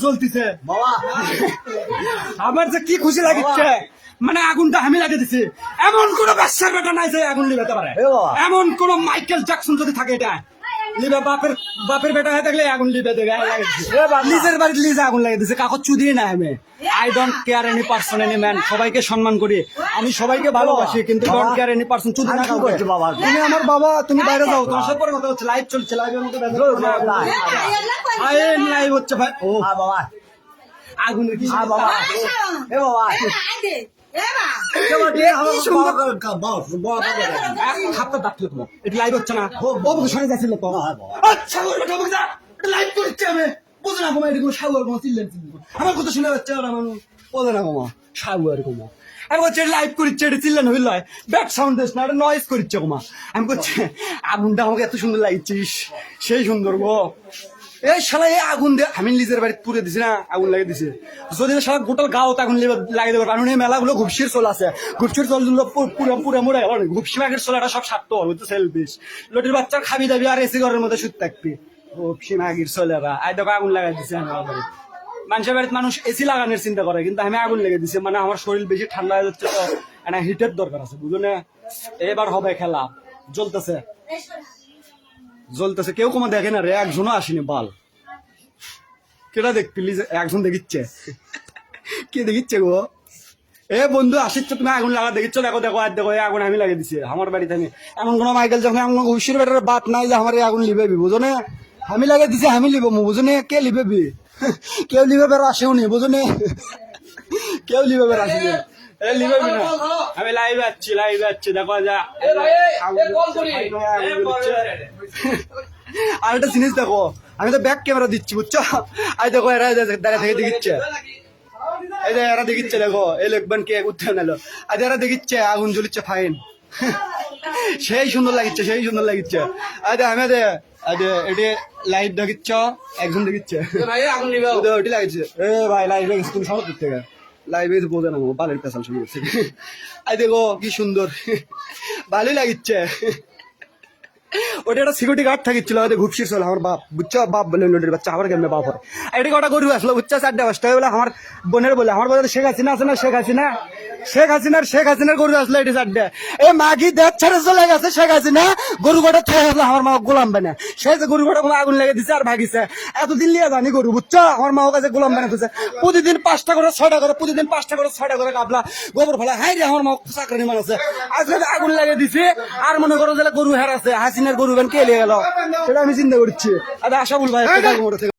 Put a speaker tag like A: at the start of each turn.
A: চলতেছে বাবা, আমার যে কি খুশি লাগিচ্ছে, মানে আগুনটা আমি লাগিয়ে দিছি। এমন কোন ব্যবসার বেটা নাই যে আগুন লিবাতে পারে, এমন কোন মাইকেল জ্যাকসন যদি থাকে এটা লিবে, বাপের বেটা হয়ে থাকলে আগুন লিবে দেবে। নিজের বাড়িতে লিজে আগুন লাগিয়ে দিছে, কাকত চুদিয়ে না আমি। I don't care any person any man, সবাইকে সম্মান করি, আমি সবাইকে ভালোবাসি, কিন্তু ডোন্ট কেয়ার এনি পার্সন। চুদি না কাউকে। তুমি আমার বাবা, তুমি বাইরে যাও, তোমার সাথে পরে কথা হচ্ছে। লাইভ চলছে, লাইভের মধ্যে লাইভ হচ্ছে ভাই। ও বাবা, আগুনের কি বাবা, এ বাবা লাইভ হচ্ছে না, সরে যাচ্ছিল তো। আচ্ছা লাইভ করছে, আমি বোঝে না কমা, এরকম সাগর কমা চিল্লেন, আমার কথা শুনে যাচ্ছে ওরা মানুষ বোঝে না কমা, সাগর কমা। আমি বলছি লাইভ করছে, এটা চিল্লেন হইল, ব্যাক সাউন্ড দিস না, এটা নয়েজ করছে কমা। আমি করছি আগুনটা আমাকে এত সুন্দর লাগছিস, সেই সুন্দর গো। এই শালা এই আগুন দিয়ে আমি নিজের বাড়িতে পুড়ে দিছি না, আগুন লাগিয়ে দিছে। যদি শালা গোটাল গাঁও আগুন লাগিয়ে দেবে, কারণ এই মেলাগুলো ঘুপসির চল আছে, ঘুপসির চলগুলো পুরা মুড়ে গেল। ঘুপসি মাগের চলাটা সব স্বার্থ হচ্ছে, সেলফিশ। লটির বাচ্চার খাবি দাবি আর এসি ঘরের মধ্যে শুতে থাকবি। ঘুপসি মাগির চলেরা আই দেখো আগুন লাগাই দিছে। মানুষের বাড়িতে মানুষ এসি লাগানোর চিন্তা করে, কিন্তু আমি আগুন লেগে দিছি। মানে আমার শরীর বেশি ঠান্ডা হয়ে যাচ্ছে, তো একটা হিটের দরকার আছে, বুঝলে? এবার হবে খেলা, জ্বলতেছে জ্বলতেছে, কেউ কোনো দেখে না রে, একজনও আসেনি বাল। কেটা দেখ প্লিজ, একজন দেখিচ্ছে, কে দেখিচ্ছে গো? এ বন্ধু আসিচ্ছে, তুমি আগুন লাগা দেখিচ্ছ, দেখো দেখো আর দেখো, আগুন আমি লাগিয়ে দিছি আমার বাড়িতে। আমি এমন কোনো মাইকেল যখন এমন ঘুষির বেটার বাত নাই যে আমার আগুন লিবেবি, বুঝো না? আমি লাগিয়ে দিছি, আমি লিব, বুঝো না? কে লিবেবি? কেউ লিবে বের আসেও নি, বুঝো না? কেউ লিবে বের আসেনি, লিবেবি না। আমি লাইভে আসছি, দেখো যা। আর একটা জিনিস দেখো, আমি তো ব্যাক ক্যামেরা দিচ্ছি, বুঝছো? আই দেখো এরা দাঁড়া থেকে দেখিচ্ছে, এই যে এরা দেখিচ্ছে, দেখো এই লোকবান কে উঠতে নিলো, আজ এরা দেখিচ্ছে আগুন জ্বলিচ্ছে, ফাইন। সেই সুন্দর লাগিচ্ছে, সেই সুন্দর লাগিচ্ছে। আজ আমি এটি লাইভ দেখিচ্ছ, একজন দেখিচ্ছে ওটি লাগিচ্ছে। এ ভাই লাইভ লাগিচ্ছে, তুমি সব দিক থেকে লাইভে বোঝে না, বালের পেশাল শুরু করছে। আই দেখো কি সুন্দর, ভালোই লাগিচ্ছে। ওটা একটা সিকিউরিটি গার্ড থাকিছিল, ঘুপসির চল আমার বাপ, বুঝছো? বাপ বলে লোটের বাচ্চা, আমার কেমনে বাপ হয়। এটি কটা গরু আসলো, বুঝছো? 4-5টা বলে আমার বোনের বলে, আমার বলে শেখ হাসিনা আছে না, শেখ হাসিনার গরু আসলো, এটি 4টা। এ মাগি দেখ ছেড়ে চলে গেছে শেখ হাসিনা, গরু কটা খেয়ে আসলো, আমার মা গোলাম বানে, সে যে গরু কটা আগুন লেগে দিচ্ছে আর ভাগিছে। এতদিন লিয়ে জানি গরু, বুঝছো? আমার মা কাছে গোলাম বানে দিচ্ছে, প্রতিদিন 5টা করে 6টা করে, প্রতিদিন 5টা করে 6টা করে কাবলা গোবর ফেলা। হ্যাঁ রে, আমার মা চাকরি মানুষ আছে, আজকে আগুন লাগিয়ে দিছে। আর মনে করো যে গরু হেরাছে, হাসিনার গরু কে লিয়ে গেল, সেটা আমি চিন্তা করছি। আচ্ছা আশা বলবো